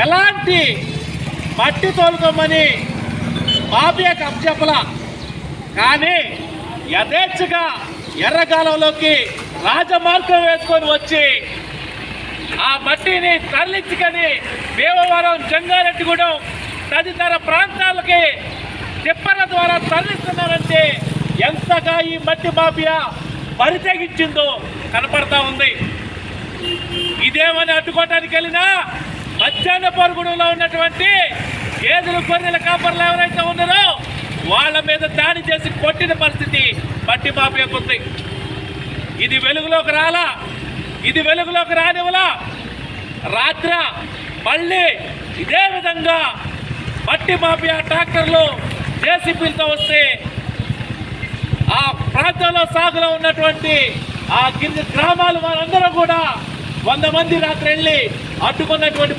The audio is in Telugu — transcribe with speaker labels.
Speaker 1: ఎలాంటి మట్టి తోలుకోమని మాఫియాకి అప్పచెప్పలా. కానీ యథేచ్ఛగా ఎర్రకాలంలోకి రాజమార్గం వేసుకొని వచ్చి ఆ మట్టిని తరలించుకొని భీమవరం, జంగారెడ్డిగూడెం తదితర ప్రాంతాలకి టిప్పర్ల ద్వారా తరలిస్తున్నారంటే ఎంతగా ఈ మట్టి మాఫియా పరితెగించిందో కనపడతా ఉంది. ఇదేమని అడ్డుకోవటానికి వెళ్ళినా మధ్యాహ్న పరుగుడులో ఉన్నటువంటి గేదెలు, గొర్రెల కాపర్లు ఎవరైతే ఉన్నారో వాళ్ళ మీద దాడి చేసి కొట్టిన పరిస్థితి మట్టి మాఫియాకు ఉంది. ఇది వెలుగులోకి రాలా, ఇది వెలుగులోకి రానివ్వలా. రాత్ర మళ్ళీ ఇదే విధంగా మట్టి మాఫియా ట్రాక్టర్లు, జేసీబీలతో వస్తే ఆ ప్రాంతంలో సాగులో ఉన్నటువంటి ఆ కింది గ్రామాలు వారందరూ కూడా 100 మంది రాత్రి వెళ్ళి అడ్డుకున్నటువంటి